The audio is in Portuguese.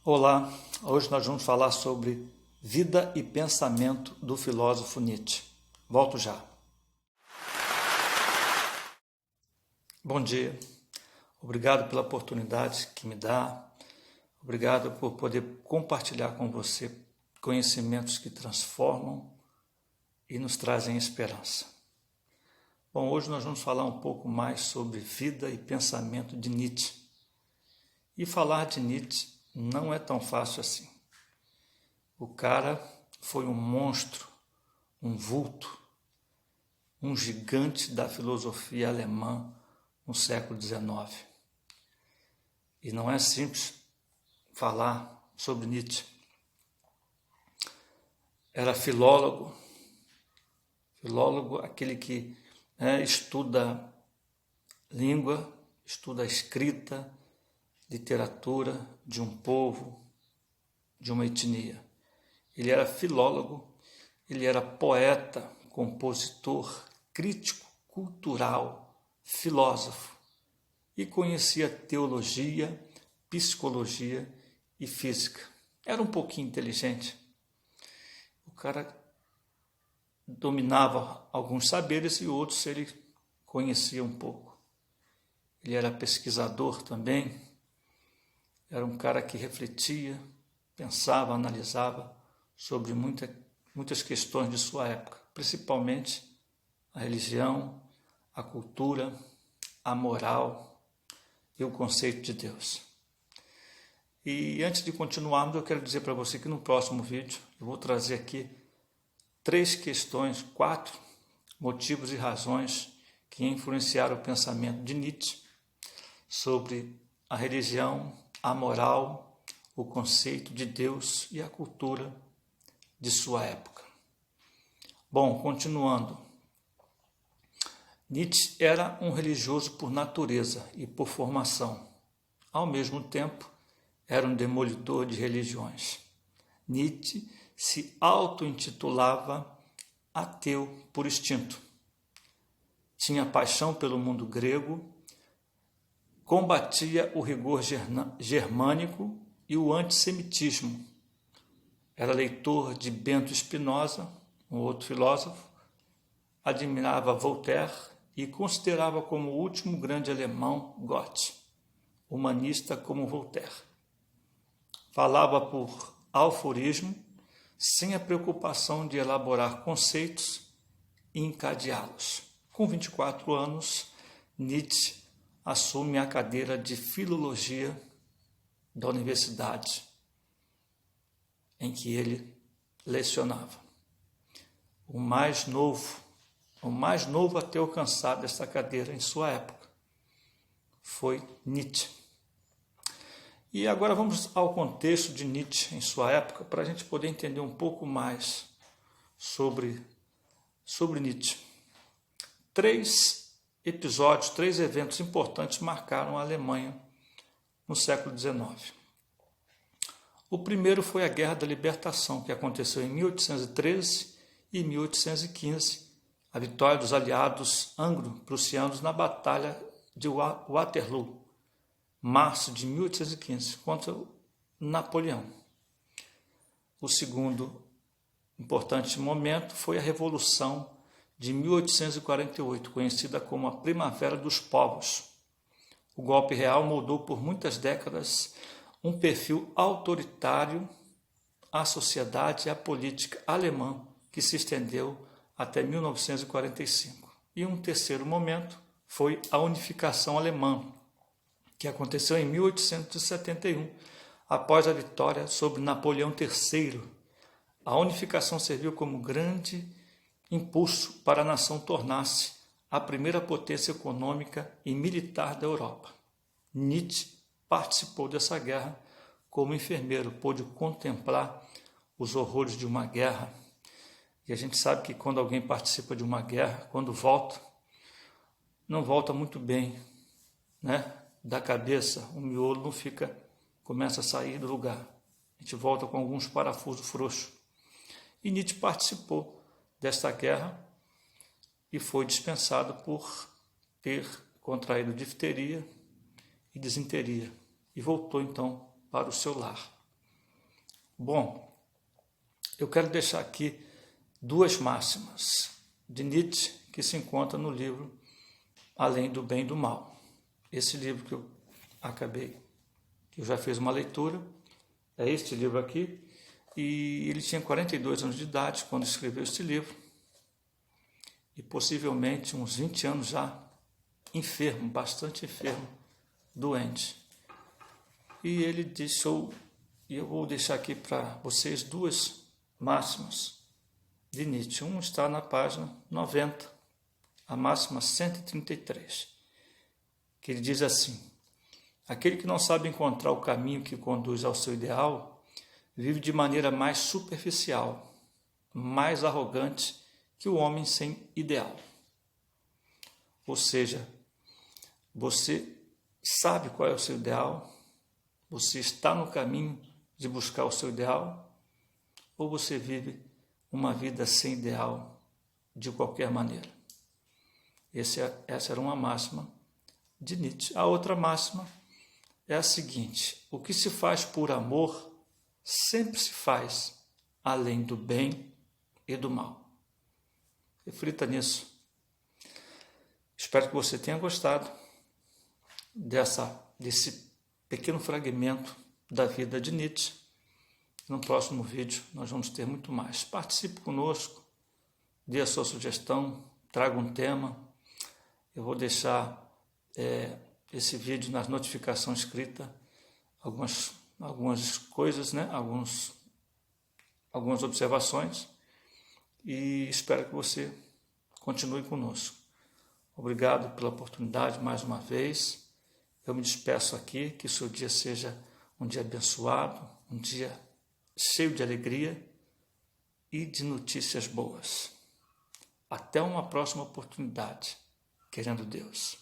Olá, hoje nós vamos falar sobre vida e pensamento do filósofo Nietzsche. Volto já. Bom dia, obrigado pela oportunidade que me dá, obrigado por poder compartilhar com você conhecimentos que transformam e nos trazem esperança. Bom, hoje nós vamos falar um pouco mais sobre vida e pensamento de Nietzsche. E falar de Nietzsche não é tão fácil assim. O cara foi um monstro, um vulto, um gigante da filosofia alemã no século XIX. E não é simples falar sobre Nietzsche. Era filólogo aquele que estuda língua, estuda a escrita, literatura de um povo, de uma etnia. Ele era filólogo, ele era poeta, compositor, crítico cultural, filósofo e conhecia teologia, psicologia e física. Era um pouquinho inteligente. O cara dominava alguns saberes e outros ele conhecia um pouco. Ele era pesquisador também. Era um cara que refletia, pensava, analisava sobre muitas questões de sua época, principalmente a religião, a cultura, a moral e o conceito de Deus. E antes de continuarmos, eu quero dizer para você que no próximo vídeo eu vou trazer aqui 4 motivos e razões que influenciaram o pensamento de Nietzsche sobre a religião, a moral, o conceito de Deus e a cultura de sua época. Bom, continuando. Nietzsche era um religioso por natureza e por formação. Ao mesmo tempo, era um demolidor de religiões. Nietzsche se auto-intitulava ateu por instinto. Tinha paixão pelo mundo grego, combatia o rigor germânico e o antissemitismo. Era leitor de Bento Spinoza, um outro filósofo, admirava Voltaire e considerava como o último grande alemão Goethe, humanista como Voltaire. Falava por aforismo, sem a preocupação de elaborar conceitos e encadeá-los. Com 24 anos, Nietzsche assume a cadeira de filologia da universidade em que ele lecionava. O mais novo a ter alcançado essa cadeira em sua época foi Nietzsche. E agora vamos ao contexto de Nietzsche em sua época para a gente poder entender um pouco mais sobre Nietzsche. 3 eventos importantes marcaram a Alemanha no século XIX. O primeiro foi a Guerra da Libertação, que aconteceu em 1813 e 1815, a vitória dos aliados anglo-prussianos na Batalha de Waterloo, março de 1815, contra Napoleão. O segundo importante momento foi a Revolução de 1848, conhecida como a Primavera dos Povos. O golpe real moldou por muitas décadas um perfil autoritário à sociedade e à política alemã que se estendeu até 1945. E um terceiro momento foi a unificação alemã, que aconteceu em 1871, após a vitória sobre Napoleão III. A unificação serviu como grande impulso para a nação tornar-se a primeira potência econômica e militar da Europa. Nietzsche participou dessa guerra como enfermeiro, pôde contemplar os horrores de uma guerra. E a gente sabe que quando alguém participa de uma guerra, quando volta, não volta muito bem, né? Da cabeça, o miolo não fica, começa a sair do lugar. A gente volta com alguns parafusos frouxos. E Nietzsche participou desta guerra e foi dispensado por ter contraído difteria e disenteria e voltou então para o seu lar. Bom, eu quero deixar aqui duas máximas de Nietzsche que se encontram no livro Além do Bem e do Mal. Esse livro que eu que eu já fiz uma leitura, é este livro aqui, e ele tinha 42 anos de idade quando escreveu este livro, e possivelmente uns 20 anos já enfermo, bastante enfermo, doente. E ele deixou, e eu vou deixar aqui para vocês duas máximas de Nietzsche. Um está na página 90, a máxima 133, que ele diz assim: aquele que não sabe encontrar o caminho que conduz ao seu ideal vive de maneira mais superficial, mais arrogante que o homem sem ideal. Ou seja, você sabe qual é o seu ideal? Você está no caminho de buscar o seu ideal? Ou você vive uma vida sem ideal de qualquer maneira? Essa era uma máxima de Nietzsche. A outra máxima é a seguinte: o que se faz por amor sempre se faz além do bem e do mal. Reflita nisso. Espero que você tenha gostado desse pequeno fragmento da vida de Nietzsche. No próximo vídeo nós vamos ter muito mais. Participe conosco, dê a sua sugestão, traga um tema. Eu vou deixar esse vídeo nas notificações escritas, algumas coisas, né? Algumas observações, e espero que você continue conosco. Obrigado pela oportunidade mais uma vez. Eu me despeço aqui, que o seu dia seja um dia abençoado, um dia cheio de alegria e de notícias boas. Até uma próxima oportunidade, querendo Deus.